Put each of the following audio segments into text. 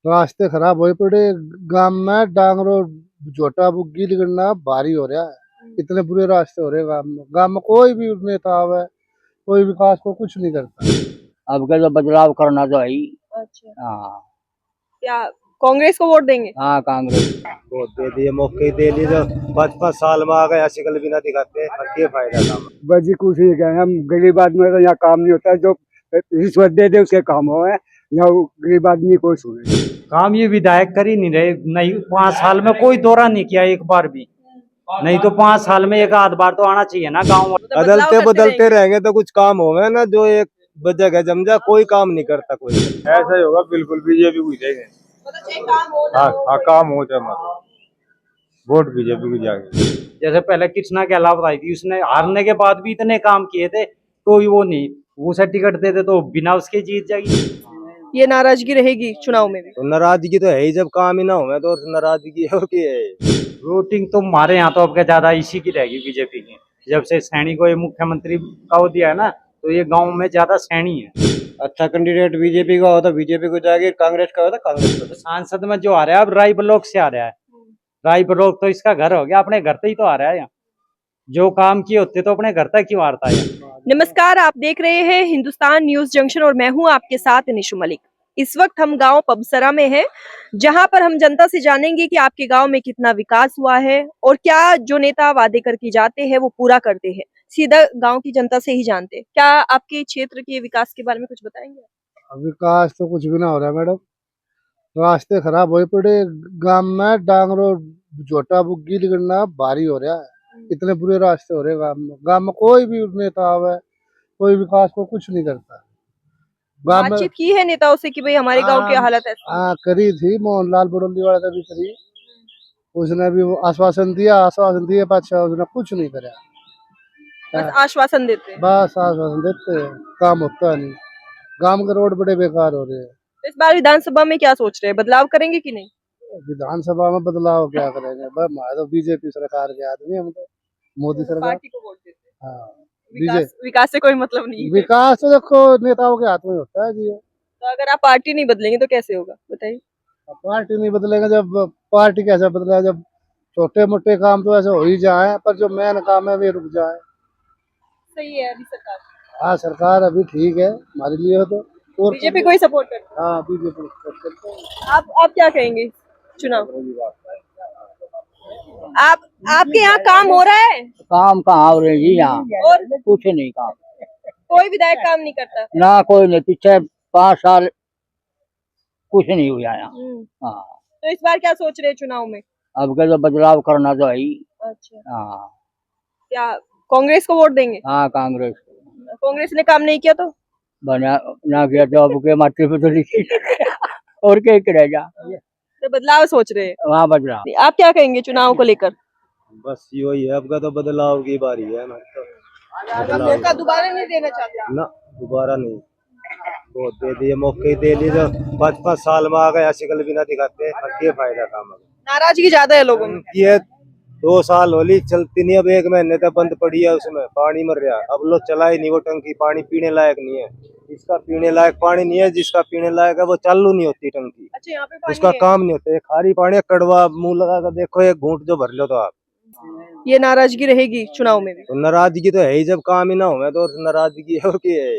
रास्ते खराब हो पड़े। गांव में डांगरो झोटा बुग्गी निकलना भारी हो रहा है। इतने बुरे रास्ते हो रहे गांव में। गांव में कोई भी नेता आवे, कोई विकास को कुछ नहीं करता। अब का जो बदलाव करना तो है ही। अच्छा, हाँ क्या कांग्रेस को वोट देंगे? हाँ कांग्रेस। वोट दे दिए, मौके दे लिए तो 5-5 साल में आ गए, शिकल भी ना दिखाते, क्या फायदा था। बस जी कुछ ही कहें, हम गरीब आदमी का यहाँ काम नहीं होता। जो रिश्वत दे दे उसके काम हो है, यहाँ गरीब आदमी कोई सुने। काम ये विधायक कर ही नहीं रहे। नहीं 5 साल में कोई दौरा नहीं किया एक बार भी। नहीं तो 5 साल में एक आध बार तो आना चाहिए ना गाँव। बदलते बदलते रहेंगे तो कुछ काम होगा ना। जो एक जगह जमजा कोई काम नहीं करता कोई। ऐसा ही होगा बिल्कुल। बीजेपी को ही देंगे। हाँ काम हो जाए मतलब वोट बीजेपी को जाएंगे। जैसे पहले कृष्णा के अलावा आई थी, उसने हारने के बाद भी इतने काम किए थे, कोई वो नहीं। वो से टिकट देते तो बिना उसके जीत जाएगी। ये नाराजगी रहेगी चुनाव में भी। तो नाराजगी तो है ही, जब काम ही ना हो तो नाराजगी और की है। वोटिंग तो हमारे यहाँ तो अब क्या ज्यादा इसी की रहेगी, बीजेपी की। जब से सैनी को ये मुख्यमंत्री का वो दिया है ना, तो ये गाँव में ज्यादा सैनी है। अच्छा कैंडिडेट बीजेपी का हो तो बीजेपी को जाएगी, कांग्रेस का हो तो कांग्रेस को। सांसद में जो आ रहा है अब राय ब्लॉक से आ रहा है। राय ब्लॉक तो इसका घर हो गया, अपने घर से ही तो आ रहा है यहाँ। जो काम किए होते तो अपने घर तक क्यों आता है। नमस्कार, आप देख रहे हैं हिंदुस्तान न्यूज जंक्शन और मैं हूं आपके साथ निशु मलिक। इस वक्त हम गांव पबसरा में हैं, जहां पर हम जनता से जानेंगे कि आपके गांव में कितना विकास हुआ है और क्या जो नेता वादे करके जाते हैं वो पूरा करते हैं। सीधा गांव की जनता से ही जानते हैं। क्या आपके क्षेत्र के विकास के बारे में कुछ बताएंगे? विकास तो कुछ भी ना हो रहा है मैडम। रास्ते खराब हो पड़े। गांव में डांगरो झोटा बुग्गी निकलना भारी हो रहा है। इतने बुरे रास्ते हो रहे गांव में। गांव में कोई भी नेता आवे, कोई विकास को कुछ नहीं करता। गांव में बातचीत की है नेताओं से कि भाई हमारे गांव की हालत ऐसी है? हाँ करी थी, मोहनलाल बड़ौली वाले ने भी करी। उसने भी वो आश्वासन दिए, पाछा उसने कुछ नहीं करा। बस आश्वासन देते हैं। बस आश्वासन देते हैं, काम होता नहीं। गांव के रोड बड़े बेकार हो रहे हैं। तो इस बार विधानसभा में क्या सोच रहे हैं, बदलाव करेंगे कि नहीं? विधानसभा में बदलाव क्या करेंगे? बस हमारे तो बीजेपी सरकार के आदमी, हम तो मोदी सरकार। पार्टी को वोट देते हैं। हाँ विकास से कोई मतलब नहीं है। विकास तो देखो नेताओं के हाथ में होता है जी। तो अगर आप पार्टी नहीं बदलेंगे तो कैसे होगा बताइए? अब पार्टी नहीं बदलेंगे, जब पार्टी कैसे बदलेगा? जब छोटे मोटे काम तो ऐसे हो ही जाए, पर जो मेन काम है वे रुक जाए। सही है अभी सरकार। हाँ सरकार अभी ठीक है हमारे लिए तो। और बीजेपी को ही सपोर्ट करते हाँ बीजेपी हैं। आप क्या कहेंगे चुनाव? आपके यहाँ काम हो रहा है? काम कहाँ हो रहे जी यहाँ? और कुछ नहीं काम। कोई विधायक काम नहीं करता? ना कोई नहीं, पिछले 5 साल कुछ नहीं हुआ यहाँ। हाँ तो इस बार क्या सोच रहे हैं चुनाव में? अब का जो बदलाव करना तो है ही। अच्छा, हाँ क्या कांग्रेस को वोट देंगे? हाँ कांग्रेस। कांग्रेस ने काम नहीं किया तो? बना ना किया तो अब के माथे पे तो लिखी और क्या करेगा। तो बदलाव सोच रहे हैं। वहाँ बदलाव। आप क्या कहेंगे चुनाव को लेकर? बस यही है, अब का तो बदलाव की बारी है ना। तो मौका दोबारा नहीं देना चाहते? ना दोबारा नहीं, वोट दे दिए, मौके दे लिए तो 5-5 साल में आ गए, शिकल भी ना दिखाते, क्या फायदा काम। नाराजगी ज्यादा है लोगों में। ये 2 साल होली चलती नहीं, अब 1 महीने तक बंद पड़ी है, उसमें पानी मर रहा। अब लोग चला ही नहीं वो टंकी, पानी पीने लायक नहीं है। जिसका पीने लायक पानी नहीं है, जिसका पीने लायक है वो चालू नहीं होती टंकी। अच्छा, यहाँ पे पानी उसका है। काम नहीं होता। खारी पानी कड़वा, मुंह लगा कर देखो, एक घूंट जो भर लो तो आप। ये नाराजगी रहेगी चुनाव में भी। तो नाराजगी तो है ही, जब काम ही ना हो तो नाराजगी और की है।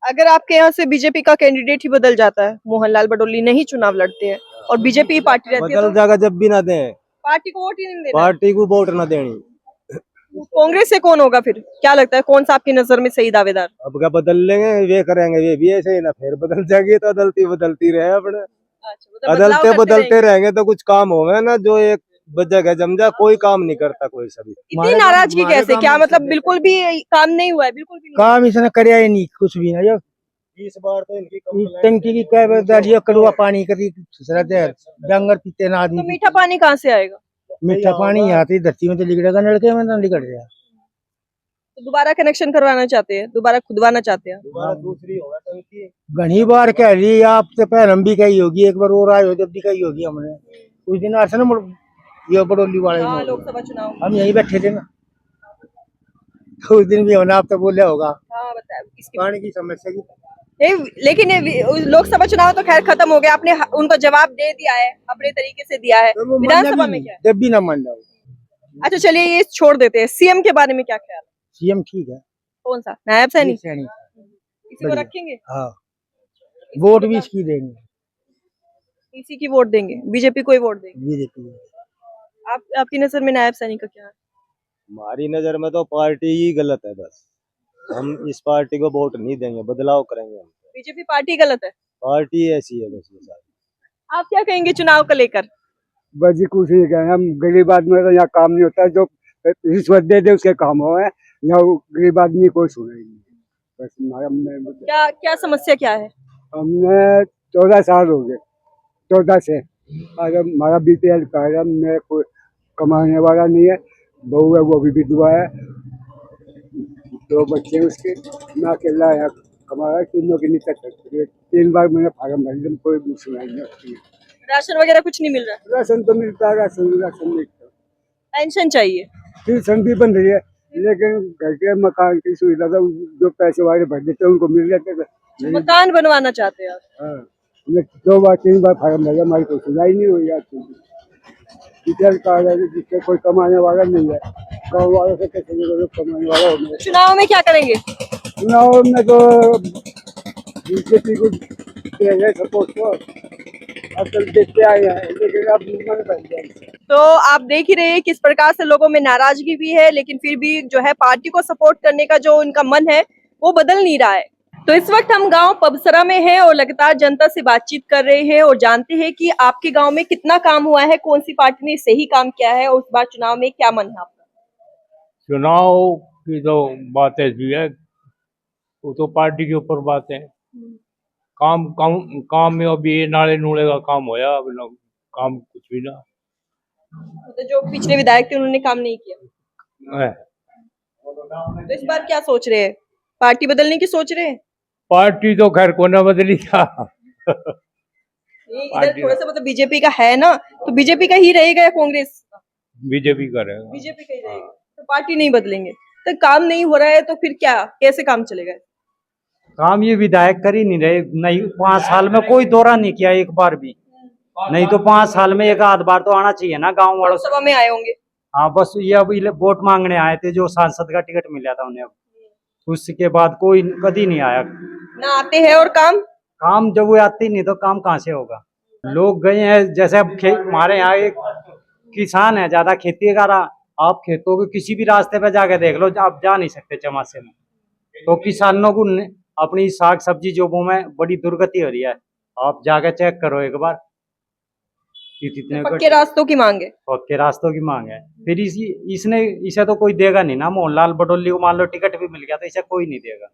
अगर आपके यहाँ से बीजेपी का कैंडिडेट ही बदल जाता है, मोहनलाल बडोली नहीं चुनाव लड़ते हैं और बीजेपी पार्टी रहती है, बदल तो जाएगा जब भी ना दें, पार्टी को वोट ही नहीं देना। पार्टी को वोट ना देनी। कांग्रेस से कौन होगा फिर? क्या लगता है कौन सा आपकी नजर में सही दावेदार? अब क्या बदल लेंगे, वे करेंगे, वे भी ऐसे ही ना, फिर बदल जाएगी तो बदलती रहे अपने। अच्छा, बदलाव करते बदलते रहेंगे तो कुछ काम होगा ना। जो एक जगह जमजा कोई काम नहीं करता कोई सभी। इतनी नाराजगी कैसे? क्या मतलब बिल्कुल भी काम नहीं हुआ है? बिल्कुल भी नहीं। काम इसने कराया ही नहीं कुछ भी ना। जो 20 बार तो इनकी टंकी की क्या कड़वा पानी कभी डंगर पीते ना आदमी। तो मीठा पानी कहाँ से आएगा? मीठा पानी यहाँ से धरती में तो निकलेगा, नलके में तो निकल रहा। तो दोबारा कनेक्शन करवाना चाहते हैं, दोबारा खुदवाना चाहते हैं? दोबारा दूसरी होगा टंकी। घनी बार कह रही आपसे पहले हम भी कही होगी, एक बार और आए हो जब भी कही होगी हमने। उस दिन आए ना ये बड़ोली वाले हाँ, में लोकसभा चुनाव। हम यहीं बैठे थे ना, तो उस दिन भी हमने आपसे बोला होगा हाँ बताया। पानी की समस्या की। लेकिन लोकसभा चुनाव तो खैर खत्म हो गया, आपने उनको जवाब दे दिया है, अपने तरीके से दिया है। विधानसभा में क्या है? जब भी ना मान जाओ। अच्छा चलिए ये छोड़ देते हैं, सीएम के बारे में क्या ख्याल है? सीएम ठीक है। कौन सा? नायब सैनी? सैनी। इसी को बढ़िया। रखेंगे? हाँ, वोट भी इसकी देंगे, इसी की वोट देंगे, बीजेपी को ही वोट देंगे। बीजेपी। आपकी नजर में नायब सैनी का क्या है? हमारी नजर में तो पार्टी ही गलत है, बस हम इस पार्टी को वोट नहीं देंगे, बदलाव करेंगे हम। बीजेपी पार्टी गलत है? पार्टी ऐसी है बस ये सारी। आप क्या कहेंगे चुनाव को लेकर? बस जी कुछ नहीं कहें, हम गरीब आदमी का यहाँ काम नहीं होता, जो रिश्वत दे दे उसके काम हो है, यहाँ गरीब आदमी कोई सुने नहीं। बस हमने क्या क्या समस्या क्या है? हमने 14 साल हो गए, 14 से आज हमारा बीपीएल कार्ड है, मैं कोई कमाने वाला नहीं है, बहू है वो भी विधवा है, 2 बच्चे हैं उसके, मैं अकेला यहाँ कमा रहा है, तीनों की नहीं कर सकती। 3 बार मैंने फार्म भर दिया, कोई सुनाई नहीं होती है। राशन वगैरह कुछ नहीं मिल रहा? राशन तो मिलता है, राशन मिलता है, पेंशन चाहिए? पेंशन भी बन रही है, लेकिन घर के मकान की सुविधा तो जो पैसे वाले भर देते हैं उनको मिल जाते थे। मकान बनवाना चाहते हैं आप? हाँ, हमने 2 बार 3 बार फार्म भरा, हमारी कोई सुनाई नहीं हुई आज तक। बीपीएल कार्ड है जिससे कोई कमाने वाला नहीं है, गाँव वालों से कैसे कमाने वाला हो। चुनाव में क्या करेंगे? चुनाव में तो बीजेपी को देंगे सपोर्ट को, असल देखते आए हैं, लेकिन अब मन बन गया। तो आप देख ही रहे हैं किस प्रकार से लोगों में नाराजगी भी है, लेकिन फिर भी जो है पार्टी को सपोर्ट करने का जो उनका मन है वो बदल नहीं रहा है। तो इस वक्त हम गांव पबसरा में हैं और लगातार जनता से बातचीत कर रहे हैं और जानते हैं कि आपके गांव में कितना काम हुआ है, कौन सी पार्टी ने सही काम किया है और उस बार चुनाव में क्या मन है आपका? चुनाव की तो बात ऐसी है, वो तो पार्टी के ऊपर बात है। काम में अभी ये नाले नूले का काम होया, अब काम कुछ भी ना तो जो पिछले विधायक थे उन्होंने काम नहीं किया, है। तो इस बार क्या सोच रहे हैं? पार्टी बदलने की सोच रहे हैं? पार्टी तो खैर को ना बदली था। इधर थोड़ा सा मतलब बीजेपी का है ना, तो बीजेपी का ही रहेगा या कांग्रेस? बीजेपी का रहेगा। बीजेपी का ही रहेगा, तो पार्टी नहीं बदलेंगे। तो काम नहीं हो रहा है तो फिर क्या, कैसे काम चलेगा? काम ये विधायक कर ही नहीं रहे, नहीं 5 साल में कोई दौरा नहीं किया एक बार भी, नहीं तो 5 साल में एक आध बार तो आना चाहिए ना गांव वालों से। सभा में आए होंगे? हाँ, बस ये अब वोट मांगने आए थे, जो सांसद का टिकट मिला था उन्हें, अब उसके बाद कोई कभी नहीं आया। ना आते हैं और काम जब वो आते ही नहीं तो काम कहाँ से होगा? लोग गए हैं, जैसे अब हमारे यहाँ एक किसान है, ज्यादा खेती कर रहा, आप खेतों के किसी भी रास्ते पे जाके देख लो, आप जा नहीं सकते चमासे में, तो किसानों को अपनी साग सब्जी जोबों में बड़ी दुर्गति हो रही है, आप जाके चेक करो एक बार। कितने पक्के रास्तों की मांग है? पक्के रास्तों की मांग है, फिर इसे तो कोई देगा नहीं ना। मोहनलाल बडोली को मान लो टिकट भी मिल गया तो इसे कोई नहीं देगा।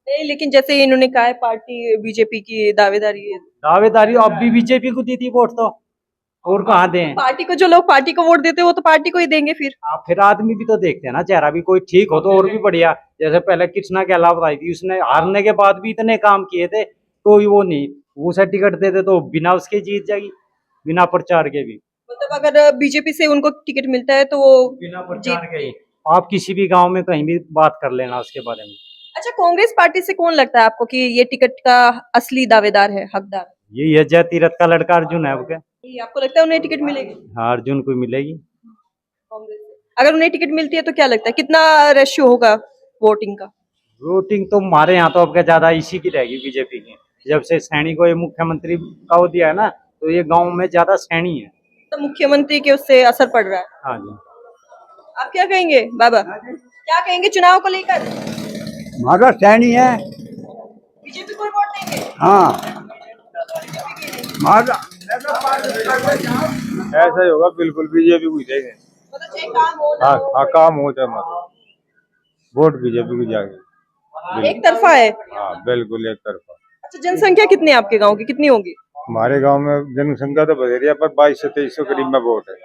नहीं, लेकिन जैसे इन्होंने कहा है पार्टी बीजेपी की दावेदारी है। दावेदारी अब भी बीजेपी को दी थी वोट, तो और कहाँ दें? पार्टी को, जो लोग पार्टी को वोट देते हैं वो तो पार्टी को ही देंगे फिर। आप फिर आदमी भी तो देखते हैं ना, चेहरा भी कोई ठीक हो तो और भी बढ़िया। जैसे पहले कृष्णा के अलावा आई थी, उसने हारने के बाद भी इतने काम किए थे, कोई वो नहीं, उसे टिकट दे दे तो बिना उसके जीत जाएगी, बिना प्रचार के भी। मतलब अगर बीजेपी से उनको टिकट मिलता है तो वो बिना प्रचार के ही आप किसी भी गांव में कहीं भी बात कर लेना उसके बारे में। अच्छा, कांग्रेस पार्टी से कौन लगता है आपको कि ये टिकट का असली दावेदार है, हकदार? यही है जय तीरथ का लड़का अर्जुन है। ये आपको लगता है उन्हें टिकट मिलेगी? हाँ, अर्जुन को मिलेगी। कांग्रेस से अगर उन्हें टिकट मिलती है तो क्या लगता है कितना रेशियो होगा वोटिंग का? वोटिंग तो हमारे यहाँ तो अब क्या ज्यादा इसी की रहेगी, बीजेपी की। जब से सैनी को ये मुख्यमंत्री का वो दिया है ना, तो ये गांव में ज्यादा सैनी है, तो मुख्यमंत्री के उससे असर पड़ रहा है। हाँ जी। आप क्या कहेंगे बाबा, क्या कहेंगे चुनाव को लेकर? हमारा सैनी है। बीजेपी को वोट देंगे? हाँ, हमारा ऐसा ही होगा, बिल्कुल बीजेपी को ही देंगे। मतलब चाहे काम हो ना हाँ हो, हाँ, काम हो जाए मतलब वोट बीजेपी को जाएगी। एक तरफा है। हाँ बिल्कुल एक तरफा। अच्छा, जनसंख्या कितनी है आपके गांव की, कितनी होगी? हमारे गांव में जनसंख्या तो बधेरी है, पर 2200 से 2300 करीब में वोट है,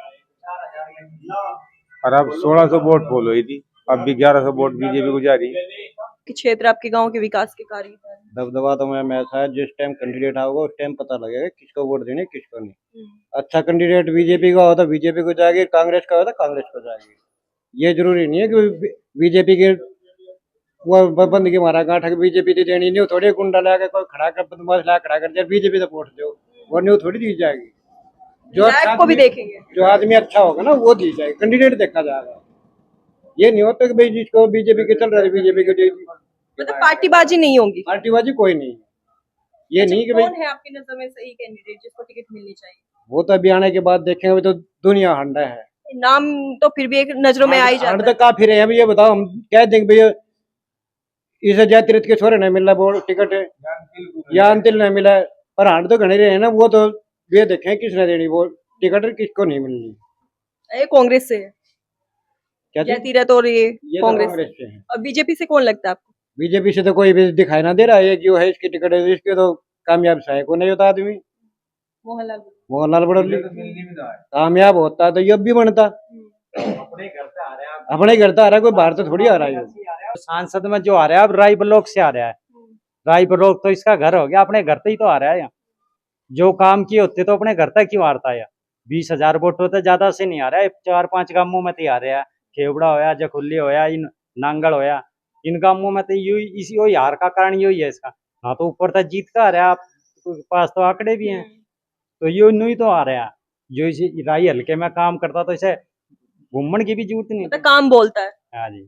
और अब 1600 वोट पोल हुई थी, अब भी 1100 वोट बीजेपी को जा रही है। कि क्षेत्र आपके गांव के विकास के कार्य? दबदबा तो मैं ऐसा है, जिस टाइम कैंडिडेट आओगे उस टाइम पता लगेगा किसको वोट देने किसको नहीं। अच्छा कैंडिडेट बीजेपी का हो तो बीजेपी को जाएगी, कांग्रेस का हो तो कांग्रेस को जाएगी। ये जरूरी नहीं है कि बीजेपी के वो बंद की मारा गांठ बीजेपी दी देनी नहीं, थोड़ी गुंडा लाके कोई खड़ा कर बदमाश ला खड़ा कर दिया बीजेपी तो वोट दो, वो नहीं थोड़ी दी जाएगी। जो विधायक को भी देखेंगे। जो आदमी अच्छा होगा ना वो दी जाएगी, कैंडिडेट देखा जाएगा। ये नहीं होता कि भाई जिसको बीजेपी के चल रहा है बीजेपी के दे दी। मतलब पार्टीबाजी नहीं होगी। पार्टीबाजी कोई नहीं है। ये नहीं कि भाई कौन है आपकी नजर में सही कैंडिडेट जिसको टिकट मिलनी चाहिए? वो तो अभी आने के बाद देखेंगे, अभी तो दुनिया हंडा है। नाम तो फिर भी एक नजरों में आ ही जाता हंड है। तो काफी रहे। अभी ये बताओ हम कह देंगे भैया इसे जय तीर्थ के छोरे नहीं मिल रहा वो टिकट है या अंतिल नहीं मिला है, पर हंड तो घने रहे हैं ना, वो तो ये देखें किसने देनी वो टिकट किसको नहीं मिलनी। ये कांग्रेस से है, क्या जय तीरथ और ये ये तो कांग्रेस कांग्रेस से। से है। और बीजेपी से कौन लगता है आपको? बीजेपी से तो कोई भी दिखाई ना दे रहा है, जो है इसकी टिकट है इसके तो कामयाब है को नहीं होता आदमी। मोहनलाल। मोहनलाल बड़ौली कामयाब होता तो ये भी बनता। अपने घर से आ रहा है, कोई बाहर से थोड़ी आ रहा है। सांसद में जो आ रहा है अब राय ब्लॉक से आ रहा है। राय ब्लॉक तो इसका घर हो गया, अपने घर से ही तो आ रहा है यहाँ। जो काम किए होते तो अपने घर तक क्यों आता है? 20,000 वोट होते ज्यादा से नहीं आ रहा है, 4-5 गांवों में तो ही आ रहा है। खेवड़ा होया, जखुल्ली होया, इन नांगल होया, इन गांवों में तो यू इसी वही हार का कारण यही है इसका। हाँ तो ऊपर तक जीत का आ रहा है, आप पास तो आंकड़े भी हैं, तो ये नहीं तो आ रहा है। जो इसे राय हल्के में काम करता तो इसे घूमने की भी जरूरत नहीं मतलब काम बोलता है। हाँ जी,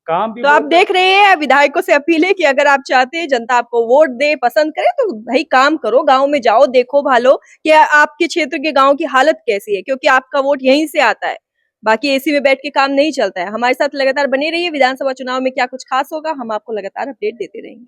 काम भी तो आप देख रहे हैं, विधायकों से अपील है कि अगर आप चाहते हैं जनता आपको वोट दे, पसंद करे, तो भाई काम करो, गांव में जाओ, देखो भालो कि आपके क्षेत्र के गांव की हालत कैसी है, क्योंकि आपका वोट यहीं से आता है। बाकी एसी में बैठ के काम नहीं चलता है। हमारे साथ लगातार बने रहिए। विधानसभा चुनाव में क्या कुछ खास होगा, हम आपको लगातार अपडेट देते रहेंगे।